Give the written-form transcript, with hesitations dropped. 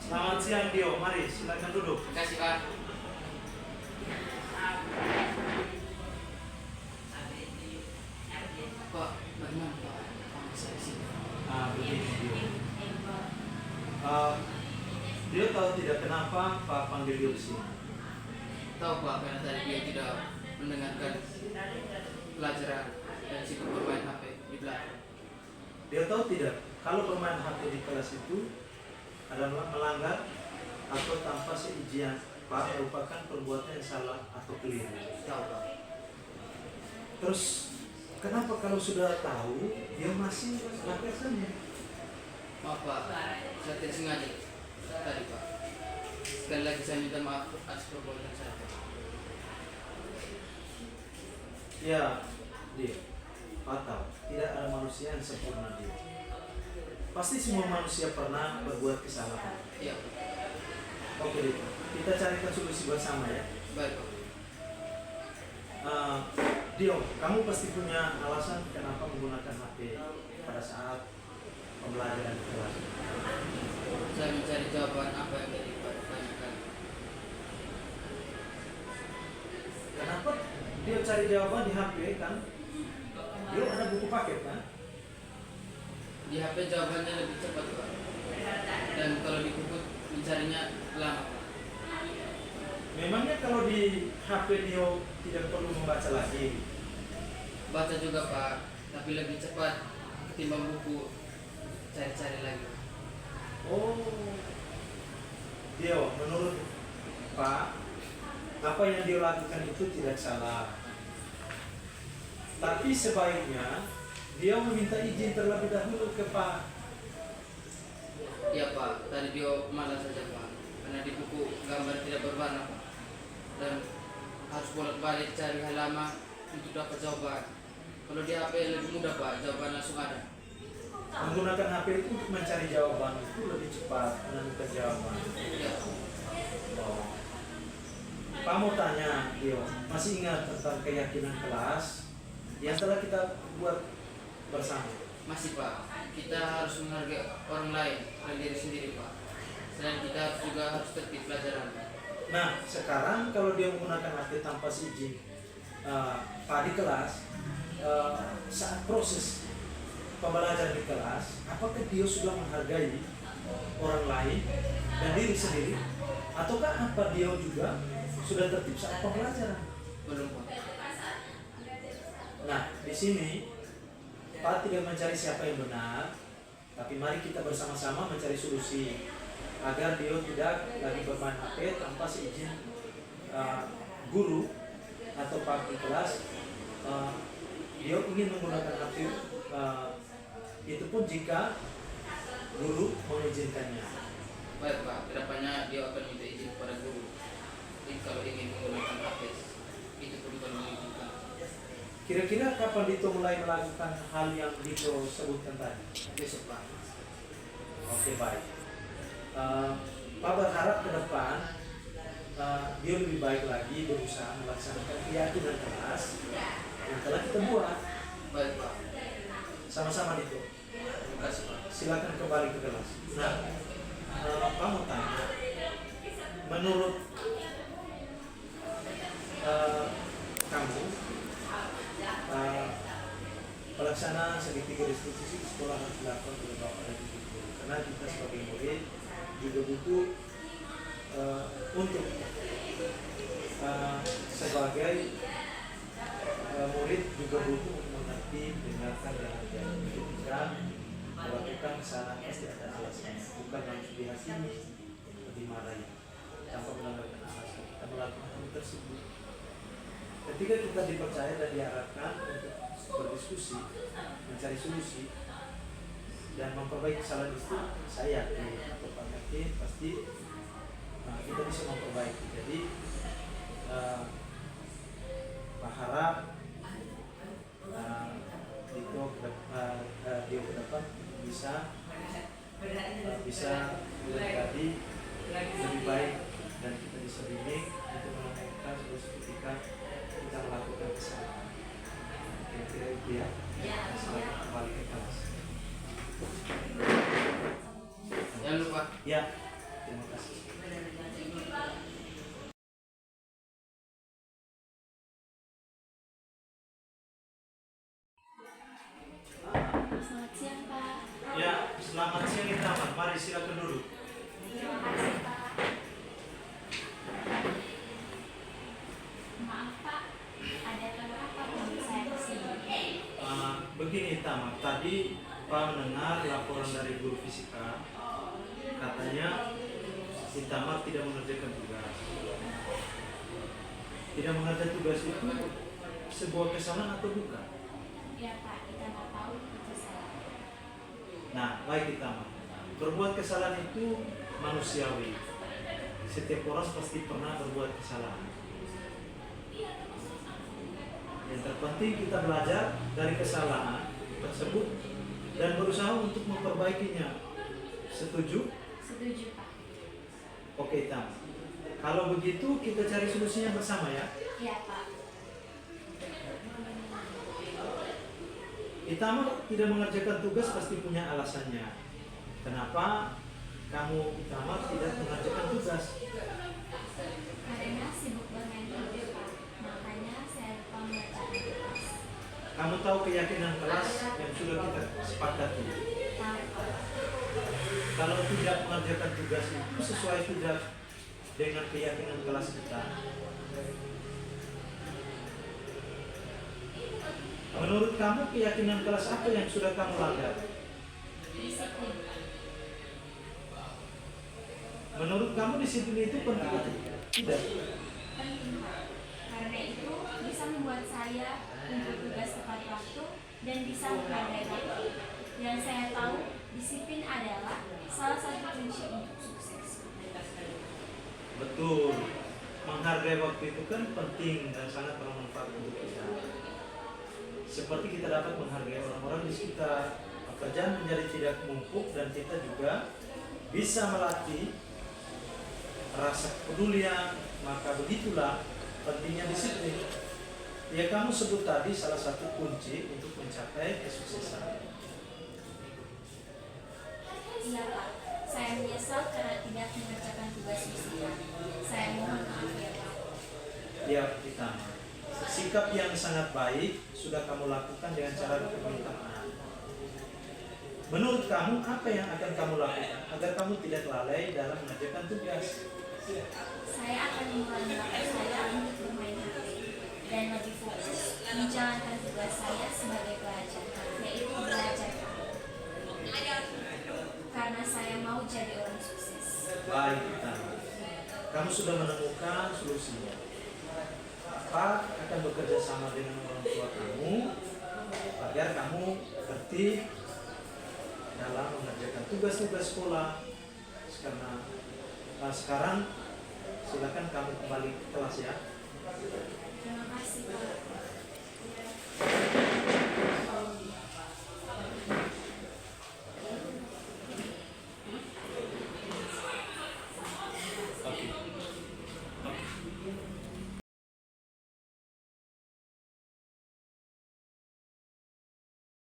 Selamat siang Dio, mari silakan duduk. Terima kasih Pak. Pak, bagaimana Pak? Pak bisa di sini. Begini Dio. Uh, Dio tahu tidak kenapa Pak panggil Dio di sini? Tahu Pak, karena tadi dia tidak mendengarkan pelajaran dan sibuk bermain HP di belakang. Dio tahu tidak kalau bermain HP di kelas itu adalah melanggar atau tanpa seizin Pak merupakan perbuatan yang salah atau keliru. Tahu Pak. Terus kenapa kalau sudah tahu dia masih lakukannya? Maaf Pak, saya tidak sengaja tadi Pak. Sekali lagi saya minta maaf atas perbuatan saya Pak. Ya, Dio. Pak tahu tidak ada manusia yang sempurna Dio. Pasti semua manusia pernah berbuat kesalahan. Iya Pak. Oke Dio, kita carikan solusi bersama ya. Baik Pak. Dio, kamu pasti punya alasan kenapa menggunakan HP pada saat pembelajaran di kelas. Saya mencari jawaban apa yang tadi Pak tanyakan. Kenapa Dio cari jawaban di HP kan? Dio ada buku paket kan? Di HP jawabannya lebih cepat Pak. Dan kalau di buku mencarinya lama Pak. Memangnya kalau di HP Dio tidak perlu membaca lagi? Baca juga Pak, tapi lebih cepat ketimbang buku cari-cari lagi. Oh, Dio, menurut Pak, apa yang Dio lakukan itu tidak salah. Tapi sebaiknya dia meminta izin terlebih dahulu ke Pak. Iya Pak, tadi dia malas saja Pak, karena di buku gambar tidak berwarna Pak, dan harus bolak-balik cari halaman untuk dapat jawaban. Kalau di HP lebih mudah Pak, jawaban langsung ada. Menggunakan HP itu untuk mencari jawaban itu lebih cepat menemukan jawaban. Iya Pak. Oh. Pak mau tanya, Dio, masih ingat tentang keyakinan kelas yang telah kita buat bersama? Masih Pak, kita harus menghargai orang lain dan diri sendiri Pak. Selain kita juga harus tertib pelajaran. Nah, sekarang kalau dia menggunakan HP tanpa izin Pak di kelas, saat proses pembelajaran di kelas, apakah dia sudah menghargai orang lain dan diri sendiri, ataukah apa dia juga sudah tertib saat pembelajaran? Belum Pak. Nah, di sini Pak tidak mencari siapa yang benar, tapi mari kita bersama-sama mencari solusi agar dia tidak lagi bermain HP tanpa seizin guru atau Pak di kelas. Dia ingin menggunakan HP itu pun jika guru mengizinkannya. Baik Pak, kedepannya dia akan minta izin kepada guru. Jadi kalau ingin menggunakan HP, itu perlu kalau mengizinkan. Kira-kira kapan Dito mulai melakukan hal yang Dito sebutkan tadi? Besok Pak. Oke, baik. Pak berharap ke depan dia lebih baik lagi berusaha melaksanakan keyakinan kelas yang telah kita buat. Baik Pak. Sama-sama Dito. Terima kasih Pak. Silakan kembali ke kelas. Nah, Pak mau tanya, menurut kamu pelaksanaan segitiga restitusi di sekolah harus dilakukan oleh Bapak dan Ibu guru, karena kita sebagai murid juga butuh untuk sebagai murid juga butuh untuk mengerti, mendengarkan dan menghargai. Ketika melakukan kesalahan pasti ada alasannya, bukan langsung dihakimi atau dimarahi tanpa menambahkan alasan. Kita melakukan hal tersebut ketika kita dipercaya dan diharapkan untuk berdiskusi, mencari solusi dan memperbaiki kesalahan itu. Saya yakin atau Pak yakin pasti kita bisa memperbaiki. Jadi Pak harap dia ke depan bisa menjadi lebih baik dan kita bisa bimbing untuk melakukan solusi ketika kita melakukan kesalahan. Kira-kira itu ya. Selamat kembali ke kelas. Jangan lupa. Ya. Terima Selamat siang Itamar, mari silakan duduk. Terima kasih, Pak. Maaf, Pak. Ada perlu apa untuk saya kesini? Begini Itamar, tadi Pak mendengar laporan dari guru fisika, katanya Itamar tidak mengerjakan tugas. Tidak mengerjakan tugas itu sebuah kesalahan atau bukan? Ya, Pak. Kita nggak tahu itu salah. Nah, baik Itamar. Berbuat kesalahan itu manusiawi. Setiap orang pasti pernah berbuat kesalahan. Yang terpenting kita belajar dari kesalahan tersebut dan berusaha untuk memperbaikinya. Setuju? Setuju, Pak. Oke, Tam. Kalau begitu kita cari solusinya bersama ya. Ya, Pak. Itamar tidak mengerjakan tugas pasti punya alasannya. Kenapa kamu Itamar tidak mengerjakan tugas? Karena sibuk bermain HP, Pak. Makanya saya lupa mengerjakan tugas. Kamu tahu keyakinan kelas yang sudah kita sepakati. Tahu, Pak. Kalau tidak mengerjakan tugas itu sesuai tidak dengan keyakinan kelas kita. Menurut kamu keyakinan kelas apa yang sudah kamu langgar? Disiplin. Menurut kamu disiplin itu penting atau tidak? Penting, Pak. Karena itu bisa membuat saya untuk tugas tepat waktu dan bisa menghargai waktu. Dan saya tahu disiplin adalah salah satu kunci untuk sukses. Betul. Menghargai waktu itu kan penting dan sangat bermanfaat untuk kita. Seperti kita dapat menghargai orang-orang di sekitar, pekerjaan menjadi tidak mumpuk dan kita juga bisa melatih rasa kepedulian. Maka begitulah pentingnya disiplin. Ya kamu sebut tadi salah satu kunci untuk mencapai kesuksesan. Iya, Pak. Saya menyesal karena tidak mengerjakan tugas fisika. Saya mohon maaf ya, Pak. Ya, Itamar. Sikap yang sangat baik sudah kamu lakukan dengan cara meminta maaf. Menurut kamu apa yang akan kamu lakukan agar kamu tidak lalai dalam mengerjakan tugas? Saya akan mengurangi waktu saya untuk bermain HP dan lebih fokus menjalankan tugas saya sebagai pelajar, yaitu belajar. Karena saya mau jadi orang sukses. Baik, Itamar. Kamu sudah menemukan solusinya. Pak akan bekerja sama dengan orang tua kamu agar kamu tertib dalam mengerjakan tugas-tugas sekolah. Sekarang silakan kamu kembali ke kelas ya. Terima kasih, Pak.